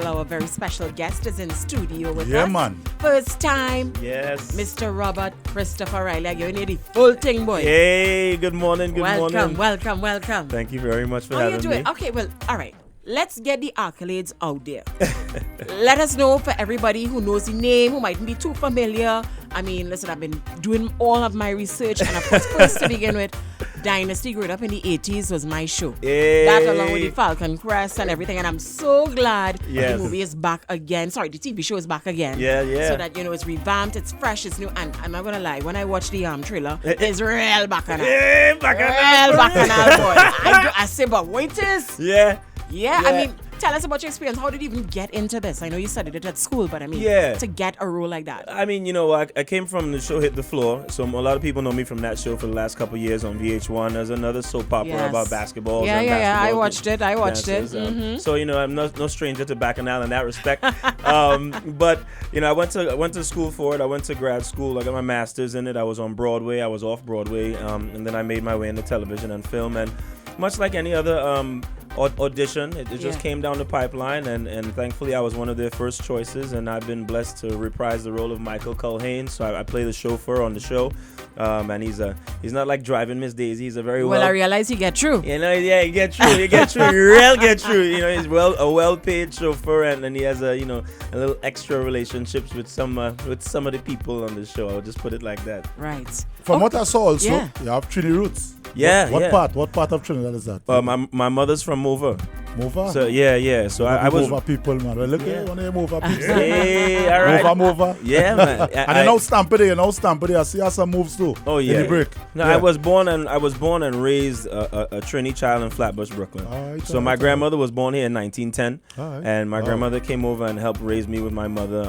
Carnival, our very special guest is in studio with us. Yeah, man. First time. Yes. Mr. Robert Christopher Riley. I'm giving you the full thing, boy. Hey, good morning, good morning. Welcome. Thank you very much for How having you doing? me. Okay, well, all right. Let's get the accolades out there. Let us know for everybody who knows the name, who mightn't be too familiar. I mean, listen, I've been doing all of my research, and of course, first to begin with, Dynasty, growing up in the 80s, was my show. Hey. That along with the Falcon Crest and everything, and I'm so glad Yes. the movie is back again. Sorry, the TV show is back again. Yeah. So that, it's revamped, it's fresh, it's new, and I'm not gonna lie, when I watched the trailer, it's real bacchanal. Hey, Real bacchanal, boy. I say, but wait is. Yeah, I mean, tell us about your experience. How did you even get into this? I know you studied it at school, but I mean, to get a role like that. I mean, I came from the show Hit the Floor, so a lot of people know me from that show for the last couple of years on VH1. There's another soap opera about basketball. Yeah, I watched it. Dances, So, I'm no stranger to Bacchanal in that respect. But, I went to school for it. I went to grad school. I got my master's in it. I was on Broadway. I was off Broadway. And then I made my way into television and film. And much like any other audition, it just came down the pipeline, and thankfully I was one of their first choices, and I've been blessed to reprise the role of Michael Culhane. So I play the chauffeur on the show, and he's not like driving Miss Daisy. He's a very I realize you get through. You get through. You get through. He's a well-paid chauffeur, and he has a little extra relationships with some of the people on the show. I'll just put it like that. Right. From what I saw also, you have Trini roots. What part of Trinidad is that? My mother's from Mova. Mova? So yeah. So I was Mova people, man. Well, look at one of the Mova people. Hey, all right. Mova. Yeah, man. And now Stampede. I see some moves too. Oh yeah. In the break. No, I was born and raised a Trini child in Flatbush, Brooklyn. So my grandmother was born here in 1910, and my grandmother came over and helped raise me with my mother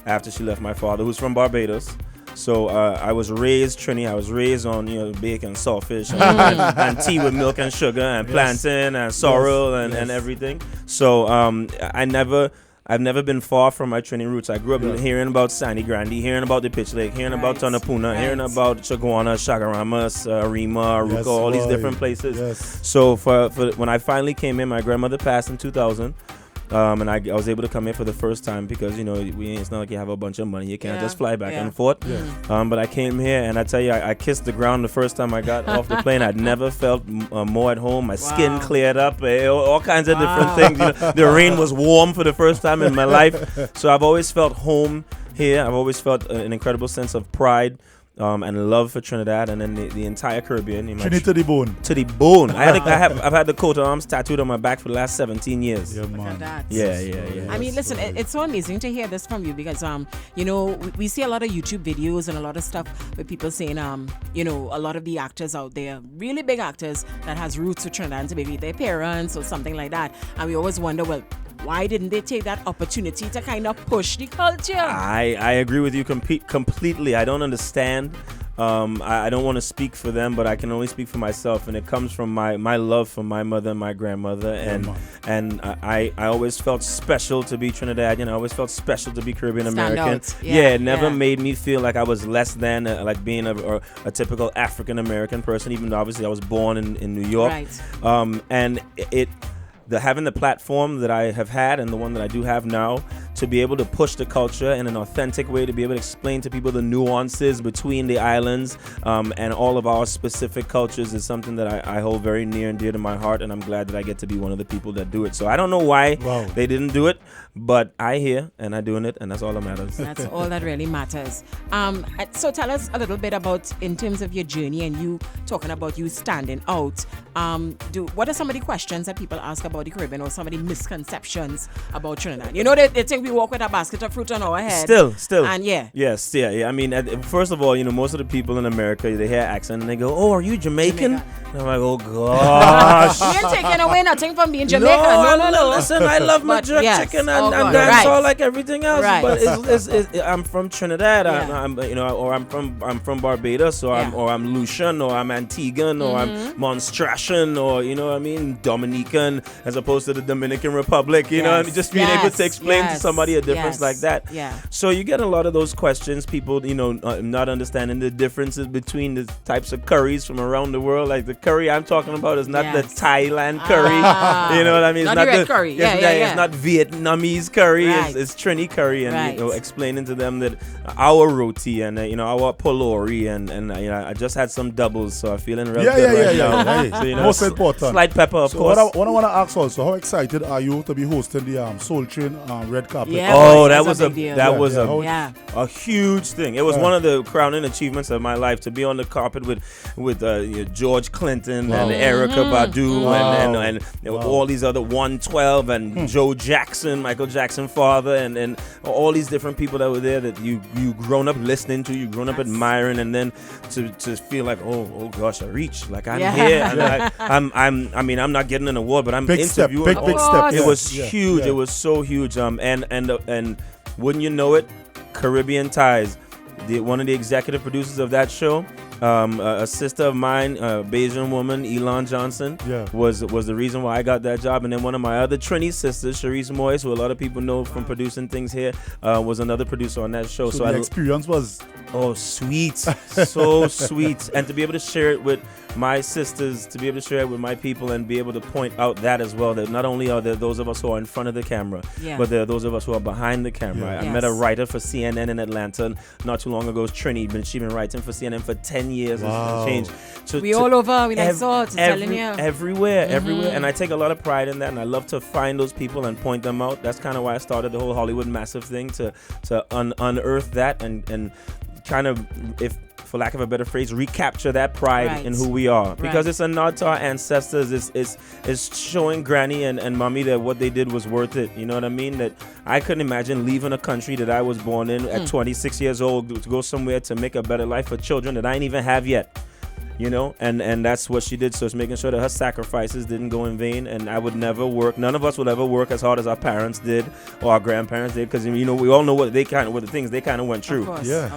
after she left my father, who's from Barbados. So I was raised Trini. I was raised on bacon, saltfish, and tea with milk and sugar, and plantain and sorrel and everything. So I've never been far from my Trini roots. I grew up hearing about Sandy Grande, hearing about the Pitch Lake, hearing about Tonapuna, hearing about Chaguana, Chagaramas, Arima, Aruca, all these different places. Yes. So for when I finally came in, my grandmother passed in 2000. And I was able to come here for the first time because, it's not like you have a bunch of money. You can't just fly back and forth. Yeah. But I came here, and I tell you, I kissed the ground the first time I got off the plane. I'd never felt more at home. My skin cleared up, all kinds of different things. The rain was warm for the first time in my life. So I've always felt home here. I've always felt an incredible sense of pride. And love for Trinidad, and then the entire Caribbean. Trini to the bone. To the bone. I've had the coat of arms tattooed on my back for the last 17 years. Yeah, man. Yeah. I mean, listen, it's so amazing to hear this from you because, we see a lot of YouTube videos and a lot of stuff with people saying, a lot of the actors out there, really big actors that has roots with Trinidad, so maybe their parents or something like that. And we always wonder, well, why didn't they take that opportunity to kind of push the culture? I agree with you completely. I don't understand. I don't want to speak for them, but I can only speak for myself, and it comes from my love for my mother and my grandmother, and I always felt special to be Trinidadian. I always felt special to be Caribbean American. It never made me feel like I was less than like being a typical African American person, even though obviously I was born in New York. Right. And having the platform that I have had and the one that I do have now to be able to push the culture in an authentic way, to be able to explain to people the nuances between the islands and all of our specific cultures is something that I hold very near and dear to my heart, and I'm glad that I get to be one of the people that do it. So I don't know why they didn't do it, but I hear and I'm doing it, and that's all that matters. That's all that really matters. So tell us a little bit about, in terms of your journey and you talking about you standing out, what are some of the questions that people ask about the Caribbean, or some of the misconceptions about Trinidad? They think we walk with a basket of fruit on our head. Still. And Yes. I mean, first of all, most of the people in America, they hear accent and they go, "Oh, are you Jamaican?" And I'm like, "Oh gosh." We ain't taking away nothing from being Jamaican. No. Listen, I love my jerk chicken and dance all like everything else. Right. But I'm from Trinidad. I'm from Barbados, or I'm Lucian, or I'm Antiguan, or I'm Monstrasian, or Dominican, as opposed to the Dominican Republic. Just being able to explain to some somebody a difference like that. Yeah. So you get a lot of those questions, people, not understanding the differences between the types of curries from around the world. Like the curry I'm talking about is not the Thailand curry. You know what I mean? It's not the red curry. It's not Vietnamese curry. Right. It's Trini curry, and explaining to them that our roti and our polori and I just had some doubles, so I'm feeling real good right now. So, most important. Slight pepper, of course. What I want to ask also, how excited are you to be hosting the Soul Train red carpet? Yeah, that was a huge thing. It was one of the crowning achievements of my life to be on the carpet with George Clinton and Erykah Badu and all these other 112 and Joe Jackson, Michael Jackson father, and all these different people that were there that you grown up listening to, you grown up admiring, and then to feel like oh gosh, I reached, like I'm here, and I'm not getting an award, but I'm interviewing. Big step. It was huge. Yeah. It was so huge. And wouldn't you know it, Caribbean Ties, one of the executive producers of that show, a sister of mine, Bajan woman, Elon Johnson, was the reason why I got that job. And then one of my other Trini sisters, Charisse Moyes, who a lot of people know from producing things here, was another producer on that show. So the experience was sweet, so sweet, and to be able to share it with my sisters, to be able to share it with my people, and be able to point out that as well, that not only are there those of us who are in front of the camera, but there are those of us who are behind the camera. I met a writer for CNN in Atlanta not too long ago, Trini. She's been writing for CNN for 10 years. Wow. Changed. We all over. We telling you. Everywhere. And I take a lot of pride in that, and I love to find those people and point them out. That's kind of why I started the whole Hollywood Massive thing, to unearth that and kind of, if for lack of a better phrase, recapture that pride in who we are, because it's a nod to our ancestors. It's showing Granny and Mommy that what they did was worth it. You know what I mean? That I couldn't imagine leaving a country that I was born in at 26 years old to go somewhere to make a better life for children that I ain't even have yet. And that's what she did. So it's making sure that her sacrifices didn't go in vain, and I would never work. None of us would ever work as hard as our parents did or our grandparents did, because we all know what the things they kind of went through.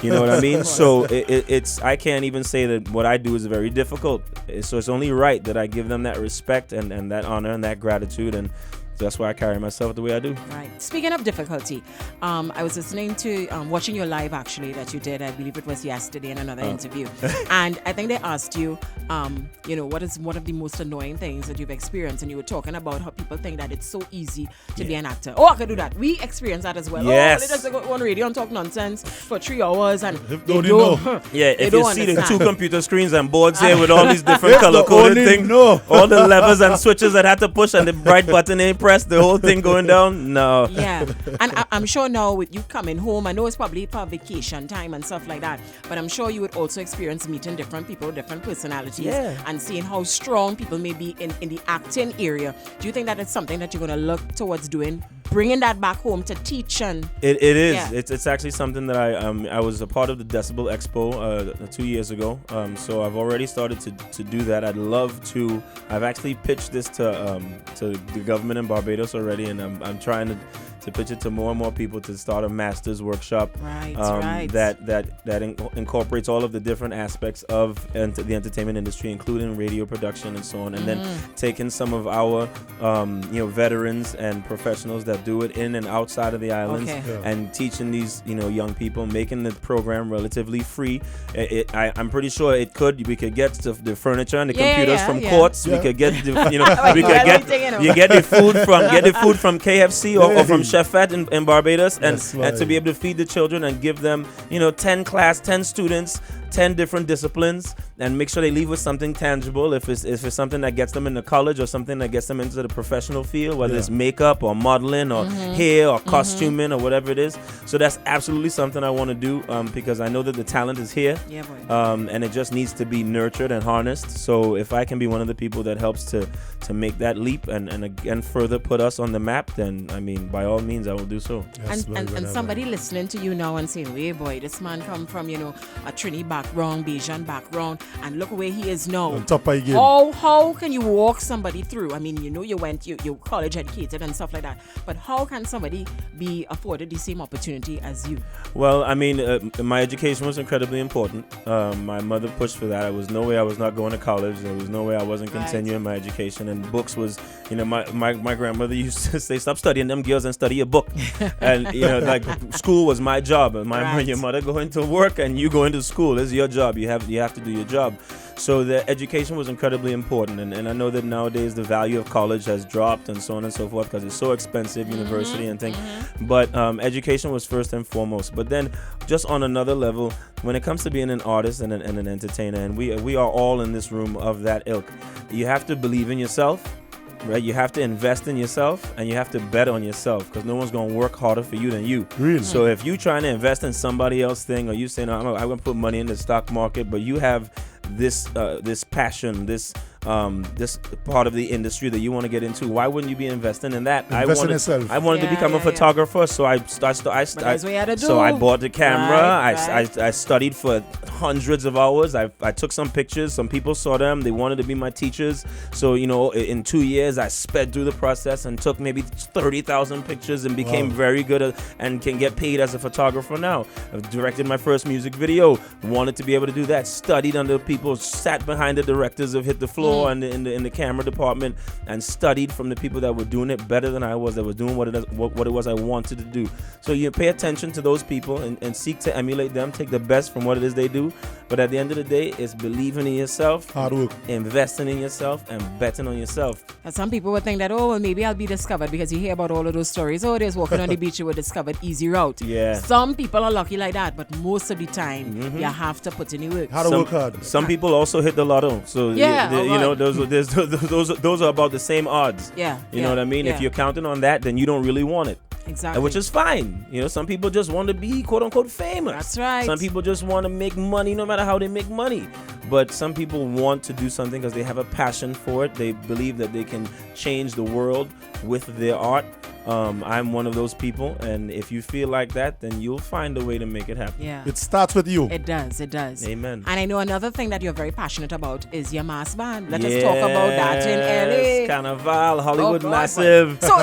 You know what I mean? So it's I can't even say that what I do is very difficult. So it's only right that I give them that respect and that honor and that gratitude, and that's why I carry myself the way I do. Right. Speaking of difficulty, I was listening to, watching your live actually that you did. I believe it was yesterday in another interview. And I think they asked you, what is one of the most annoying things that you've experienced? And you were talking about how people think that it's so easy to be an actor. Oh, I could do that. We experience that as well. Yes. Oh, they just go on radio and talk nonsense for 3 hours. And don't know. If you see the 2 computer screens and boards here with all these different color-coded things, all the levers and switches that had to push and the bright button ain't press, the whole thing going down. No. Yeah. And I'm sure now with you coming home, I know it's probably for vacation time and stuff like that, but I'm sure you would also experience meeting different people, different personalities, and seeing how strong people may be in the acting area. Do you think that it's something that you're going to look towards doing, bringing that back home to teach? And it is. Yeah. It's actually something that I was a part of the Decibel Expo 2 years ago. So I've already started to do that. I'd love to. I've actually pitched this to the government in Barbados already, and I'm trying to pitch it to more and more people to start a master's workshop that incorporates all of the different aspects of the entertainment industry, including radio production and so on, and then taking some of our veterans and professionals that do it in and outside of the islands, and teaching these young people, making the program relatively free. I'm pretty sure we could get the furniture and the computers from courts. We could get you get the food from KFC or from Chefette in Barbados, and to be able to feed the children and give them 10 students, 10 different disciplines, and make sure they leave with something tangible. If it's something that gets them into college, or something that gets them into the professional field, whether it's makeup or modeling or hair or costuming or whatever it is. So that's absolutely something I want to do, because I know that the talent is here, and it just needs to be nurtured and harnessed. So if I can be one of the people that helps to make that leap and again further put us on the map, then by all means I will do so. And somebody listening to you now and saying, "Hey boy, this man come from a Trini background, Bajan background, and look where he is now. On top of the game. How can you walk somebody through? I mean, you're college educated and stuff like that, but how can somebody be afforded the same opportunity as you? Well, I mean, my education was incredibly important. My mother pushed for that. There was no way I was not going to college. There was no way I wasn't continuing my education. And books was, my grandmother used to say, stop studying them girls and study a book. And, like school was my job. Your mother going to work and you going to school. It's your job. You have to do your job. So the education was incredibly important, and I know that nowadays the value of college has dropped and so on and so forth because it's so expensive, university and things. But education was first and foremost. But then, just on another level, when it comes to being an artist and an entertainer, and we are all in this room of that ilk, you have to believe in yourself. Right, you have to invest in yourself and you have to bet on yourself because no one's going to work harder for you than you. Really? So if you're trying to invest in somebody else's thing, or you saying, I'm going to put money in the stock market, but you have this passion, this part of the industry that you want to get into, why wouldn't you be investing in that? Invest in yourself. I wanted to become a photographer, so I bought the camera. I studied for hundreds of hours. I took some pictures. Some people saw them. They wanted to be my teachers. So in 2 years, I sped through the process and took maybe 30,000 pictures and became very good at, and can get paid as a photographer now. I've directed my first music video. Wanted to be able to do that. Studied under people. Sat behind the directors of Hit the Floor and in the camera department and studied from the people that were doing it better than I was. That were doing what it was I wanted to do. So you pay attention to those people and seek to emulate them. Take the best from what it is they do. But at the end of the day, it's believing in yourself, hard work, investing in yourself, and betting on yourself. And some people would think that, maybe I'll be discovered because you hear about all of those stories. There's walking on the beach, you were discovered, easy route. Yeah. Some people are lucky like that, but most of the time, you have to put in the work. How to work hard. Some people also hit the lotto. So, those are about the same odds. Yeah. You know what I mean? If you're counting on that, then you don't really want it. Exactly. Which is fine. Some people just want to be quote unquote famous. That's right. Some people just want to make money no matter how they make money. But some people want to do something because they have a passion for it. They believe that they can change the world with their art. I'm one of those people, and if you feel like that, then you'll find a way to make it happen. Yeah. It starts with you. It does. Amen. And I know another thing that you're very passionate about is your mass band. Let us talk about that in LA. Carnival, Hollywood Massive. So,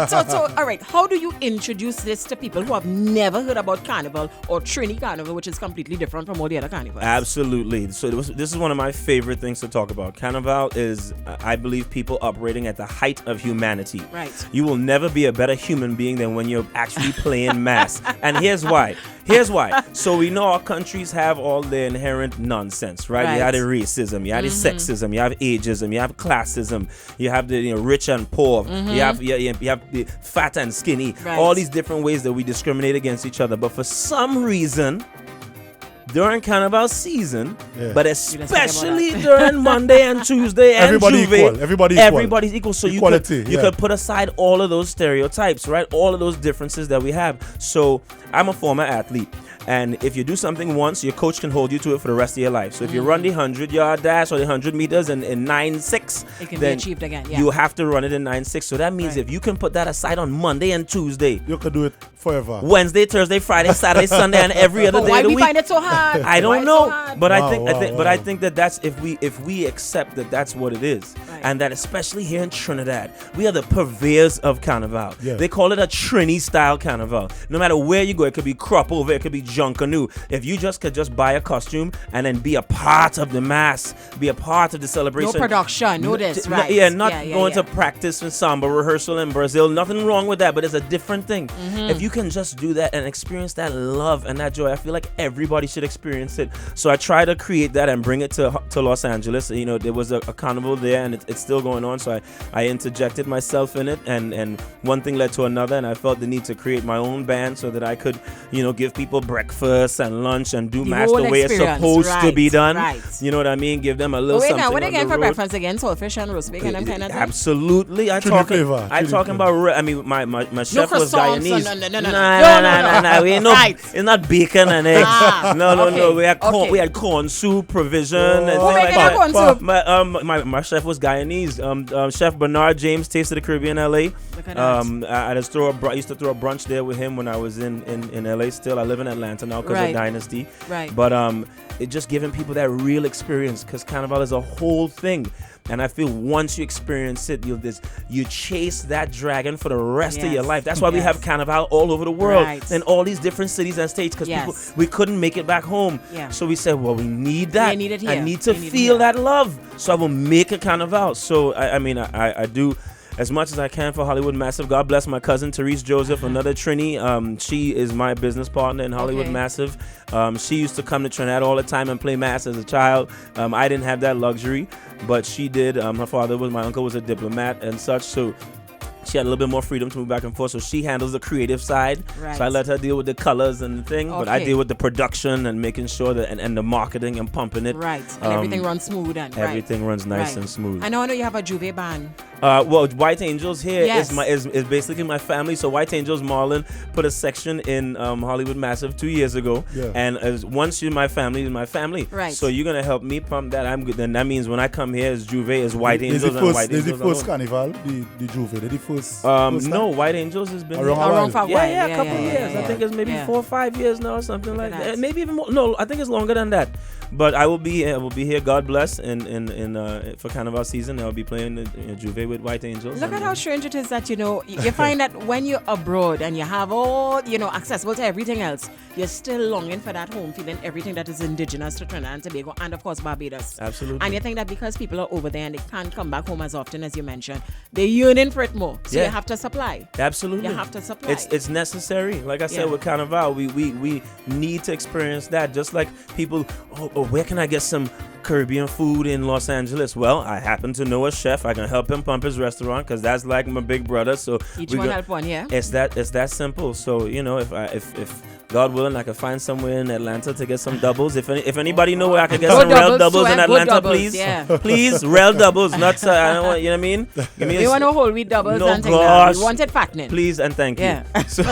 all right, how do you introduce this to people who have never heard about Carnival or Trini Carnival, which is completely different from all the other carnivals? Absolutely. So this is one of my favorite things to talk about. Carnival is, I believe, people operating at the height of humanity. Right. You will never be a better human being than when you're actually playing mass. And here's why. So we know our countries have all their inherent nonsense, right? You have the racism, you have the sexism, you have ageism, you have classism, you have the rich and poor, you have the fat and skinny, all these different ways that we discriminate against each other. But for some reason, during Carnival season, but especially during Monday and Tuesday and everybody's equal. So equality, you could put aside all of those stereotypes, right? All of those differences that we have. So I'm a former athlete. And if you do something once, your coach can hold you to it for the rest of your life. So if you run the 100-yard dash or the 100 meters in 9.6, it can be achieved again. You have to run it in 9.6. So that means if you can put that aside on Monday and Tuesday, you can do it forever. Wednesday, Thursday, Friday, Saturday, Sunday, and every other day of the week. Why we find it so hard? I don't know, but I think that that's if we accept that that's what it is, and that especially here in Trinidad, we are the purveyors of Carnival. Yeah. They call it a Trini style Carnival. No matter where you go, it could be crop over, it could be Junkanoo. If you could just buy a costume and then be a part of the mass, be a part of the celebration. No production, not going to practice and samba rehearsal in Brazil. Nothing wrong with that, but it's a different thing. If you can just do that and experience that love and that joy, I feel like everybody should experience it. So I try to create that and bring it to Los Angeles. There was a carnival there, and it's still going on. So I interjected myself in it, and one thing led to another, and I felt the need to create my own band so that I could, give people breakfast and lunch and do mass the way it's supposed to be done. Right. You know what I mean? Give them a little something. Now, what again for road. breakfast again? Saltfish and roast bacon and kind of thing? Absolutely. I talking about. I mean, my chef was Guyanese. No. We ain't Right. It's not bacon and eggs. No. We had corn. Okay. We had corn soup provision. And Who things making like that corn soup? My chef was Guyanese. Chef Bernard James, Taste of the Caribbean, LA. Look at that. I used to throw a brunch there with him when I was in LA. Still, I live in Atlanta now because of Dynasty. Right. But it just giving people that real experience, because Carnival is a whole thing. And I feel once you experience it, you chase that dragon for the rest of your life. That's why we have Carnival all over the world, in all these different cities and states, because people, we couldn't make it back home. Yeah. So we said, well, we need that. I need it here. I need to feel that love. So I will make a Carnival. So I do as much as I can for Hollywood Massive. God bless my cousin Therese Joseph, another Trini. She is my business partner in Hollywood Massive. She used to come to Trinidad all the time and play mass as a child. I didn't have that luxury, but she did. My uncle was a diplomat and such, so she had a little bit more freedom to move back and forth, so she handles the creative side. Right. So I let her deal with the colors and the thing, but I deal with the production and making sure that and the marketing and pumping it. Right, and everything runs smooth and everything runs nice and smooth. I know you have a Juve band. Well, White Angels here is basically my family. So White Angels Marlon put a section in Hollywood Massive 2 years ago, and once you're my family, Right. So you're gonna help me pump that. I'm good. Then that means when I come here, it's Juve, is White Angels, and White Angels. There's the first Carnival, the Juve. They're the first. No, White Angels has been around for a while. Yeah, a couple years. I think it's maybe 4 or 5 years now, or something like that. Maybe even more. No, I think it's longer than that. But I will be here. God bless, in for Carnival season. I'll be playing Juve with White Angels. Look at how strange it is that you find that when you're abroad and you have all accessible to everything else, you're still longing for that home feeling, everything that is indigenous to Trinidad and Tobago, and of course Barbados. Absolutely. And you think that because people are over there and they can't come back home as often as you mentioned, they're yearning for it more. So you have to supply. Absolutely. You have to supply. It's necessary. Like I said with Carnival, we need to experience that. Just like people, where can I get some Caribbean food in Los Angeles? Well, I happen to know a chef. I can help him pump his restaurant because that's like my big brother. So each one help one, It's that simple. So if God willing, I can find somewhere in Atlanta to get some doubles. If anybody know where I can get some real doubles in Atlanta, please, please, real doubles. Not I don't want, you know what I mean. We want no whole wheat doubles. No, and gosh. We wanted fattening. Please and thank you. So.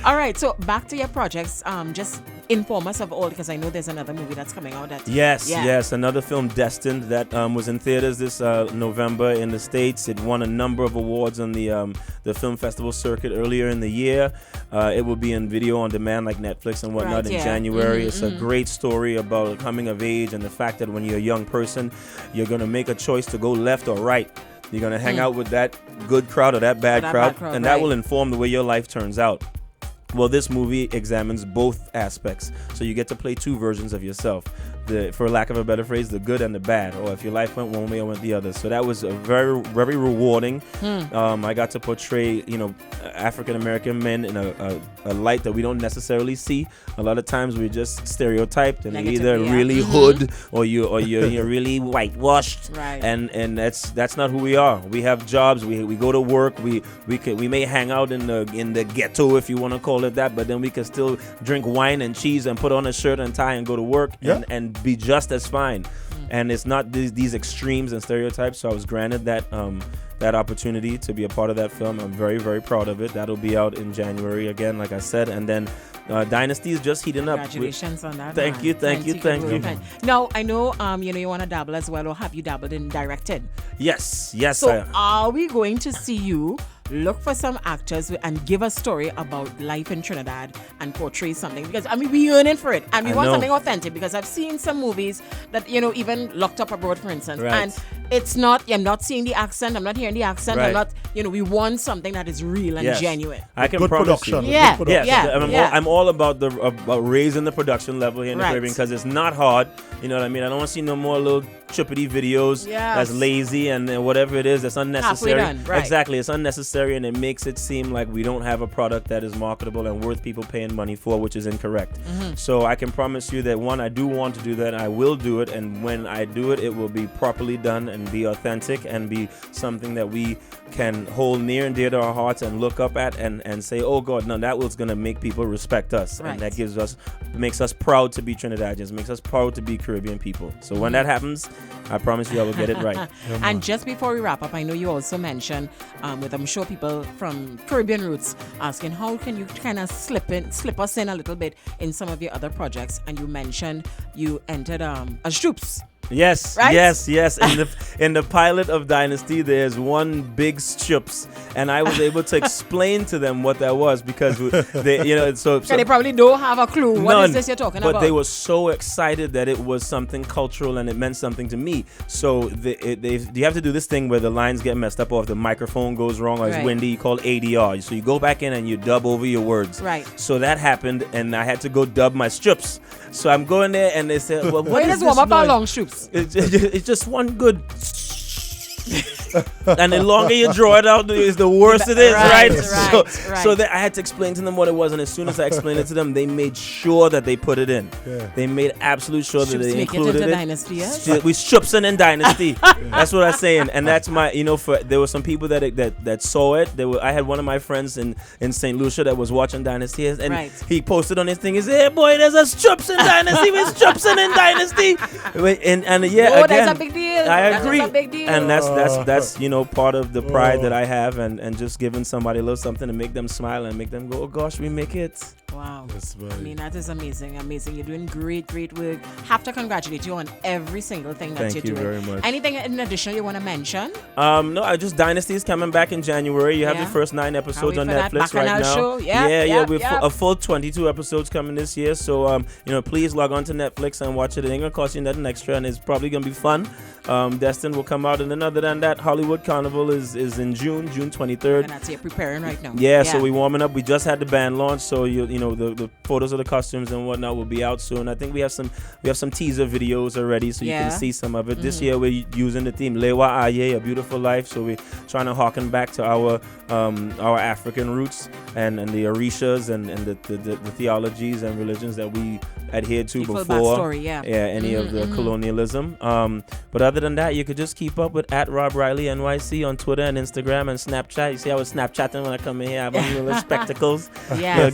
All right, so back to your projects. Just inform us of all, because I know there's another movie that's coming out. Yes, another film, Destined, that was in theaters this November in the States. It won a number of awards on the film festival circuit earlier in the year. It will be in video on demand like Netflix and whatnot in January. It's a great story about coming of age and the fact that when you're a young person, you're going to make a choice to go left or right. You're going to hang out with that good crowd or that bad crowd, and that will inform the way your life turns out. Well, this movie examines both aspects, so you get to play two versions of yourself. For lack of a better phrase, the good and the bad, or if your life went one way or went the other. So that was a very, very rewarding. I got to portray, African American men in a light that we don't necessarily see. A lot of times we're just stereotyped, and you're either really hood or you're really whitewashed. Right. And that's not who we are. We have jobs. We go to work. We may hang out in the ghetto, if you want to call it that, but then we can still drink wine and cheese and put on a shirt and tie and go to work and be just as fine. And it's not these extremes and stereotypes. So I was granted that opportunity to be a part of that film. I'm very, very proud of it. That'll be out in January again, like I said. And then Dynasty is just heating up. Congratulations on that. Thank you. Now I know you want to dabble as well, or have you dabbled in directed? Yes. So are we going to see you look for some actors and give a story about life in Trinidad and portray something? Because we're yearning for it, and we want something authentic, because I've seen some movies that even Locked Up Abroad, for instance, and it's not, I'm not seeing the accent, I'm not hearing the accent, I'm not, we want something that is real and genuine. I can good promise production. you. I'm all about about raising the production level here in the Caribbean, because it's not hard. You know what I mean? I don't want to see no more little trippity videos that's lazy and whatever it is that's unnecessary. Halfway done, Exactly, it's unnecessary, and it makes it seem like we don't have a product that is marketable and worth people paying money for, which is incorrect. So I can promise you that, one, I do want to do that. I will do it, and when I do it, it will be properly done and be authentic and be something that we can hold near and dear to our hearts and look up at and say, oh God, no, that was going to make people respect us. And that makes us proud to be Trinidadians, makes us proud to be Caribbean people. So when that happens, I promise you I will get it right. And just before we wrap up, I know you also mentioned, with I'm sure people from Caribbean roots asking, how can you kind of slip us in a little bit in some of your other projects? And you mentioned you entered as troops. Yes, right? yes. In the pilot of Dynasty, there's one big strips, and I was able to explain to them what that was because they, so they probably don't have a clue. What is this you're talking about? But they were so excited that it was something cultural and it meant something to me. So you have to do this thing where the lines get messed up or if the microphone goes wrong or it's windy, called ADR. So you go back in and you dub over your words. Right. So that happened, and I had to go dub my strips. So I'm going there, and they said, "Well, what is this warm up our long strips? It's just one good." And the longer you draw it out, is the worse it is, right? So I had to explain to them what it was, and as soon as I explained it to them, they made sure that they put it in. Yeah. They made absolute sure that they included it. Dynasty, yes? We stripsing in Dynasty. That's what I'm saying, and that's my, there were some people that saw it. I had one of my friends in St. Lucia that was watching Dynasty, and he posted on his thing. He said, "Hey boy, there's a strips in Dynasty. We're stripsing in Dynasty." And again, that's a big deal. I agree. That's a big deal. And that's part of the pride that I have, and just giving somebody a little something to make them smile and make them go, "Oh gosh, we make it." Wow. I mean, that is amazing. You're doing great work. Have to congratulate you on every single thing that you're doing. Thank you very much. Anything in addition you want to mention? No, just Dynasty is coming back in January. You have the first 9 episodes on Netflix right now. Show. We've a full 22 episodes coming this year. So, please log on to Netflix and watch it. It ain't gonna cost you nothing extra, and it's probably gonna be fun. Destin will come out, and then other than that, Hollywood Carnival is in June 23rd. And that's it, preparing right now. Yeah, so we're warming up. We just had the band launch, so the photos of the costumes and whatnot will be out soon. I think we have some teaser videos already, so you can see some of it. Mm-hmm. This year we're using the theme Lewa Aye, a beautiful life. So we're trying to harken back to our African roots and the Orishas and the theologies and religions that we adhered to before. Any of the colonialism. But other than that, you could just keep up with @RobRileyNYC on Twitter and Instagram and Snapchat. You see, I was Snapchatting when I come in here. I have my little spectacles.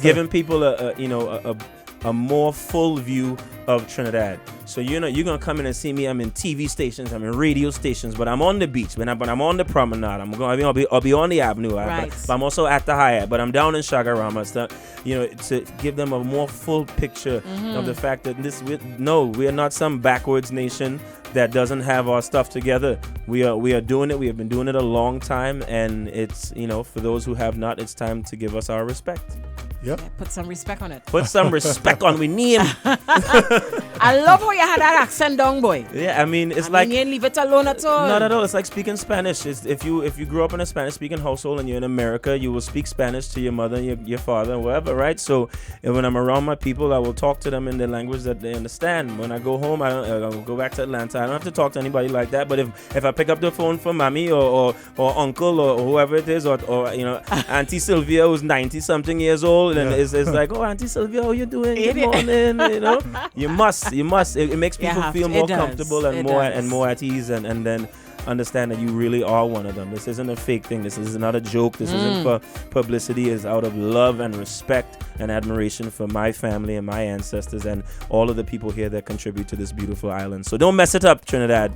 Giving people a more full view of Trinidad. So you're gonna come in and see me. I'm in TV stations, I'm in radio stations, but I'm on the beach. But I'm on the promenade. I'll be on the avenue. But I'm also at the Hyatt. But I'm down in Shagarama. So, to give them a more full picture of the fact that we are not some backwards nation that doesn't have our stuff together. We are doing it. We have been doing it a long time, and it's for those who have not, it's time to give us our respect. Yep. Yeah, put some respect on it. Put some respect on we name. I love how you had that accent down, boy. Yeah, you ain't leave it alone at all. Not at all. It's like speaking Spanish. If you grew up in a Spanish-speaking household and you're in America, you will speak Spanish to your mother, your father, and whatever, right? So when I'm around my people, I will talk to them in the language that they understand. When I go home, I'll go back to Atlanta. I don't have to talk to anybody like that. But if I pick up the phone for mommy or uncle or whoever it is, or Auntie Sylvia who's 90-something years old, and it's like, "Oh, Auntie Sylvia, how you doing? Good morning." You must. It makes people feel more comfortable and more at ease, and then understand that you really are one of them. This isn't a fake thing. This is not a joke. This isn't for publicity. It's out of love and respect and admiration for my family and my ancestors and all of the people here that contribute to this beautiful island. So don't mess it up, Trinidad.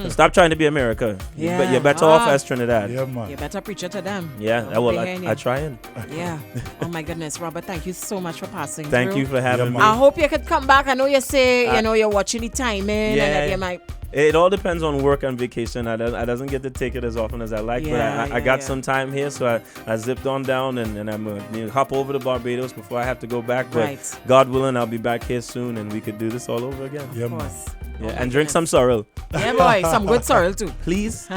Stop trying to be America. You're better off as Trinidad. Yeah, man. You better preach it to them. Yeah, I try and. Yeah. Oh my goodness, Robert, thank you so much for passing Thank through. you for having me. I hope you could come back. I know you say, you're watching the timing and that you might... It all depends on work and vacation. I doesn't get to take it as often as I like, but I got some time here, so I zipped on down and I'm going to hop over to Barbados before I have to go back. But God willing, I'll be back here soon and we could do this all over again. Yeah, of course. Yeah, and drink some sorrel. Yeah, boy, some good sorrel too. Please.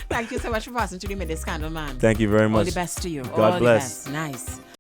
Thank you so much for passing through the Midday Scandal, man. Thank you very much. All the best to you. God bless. Nice.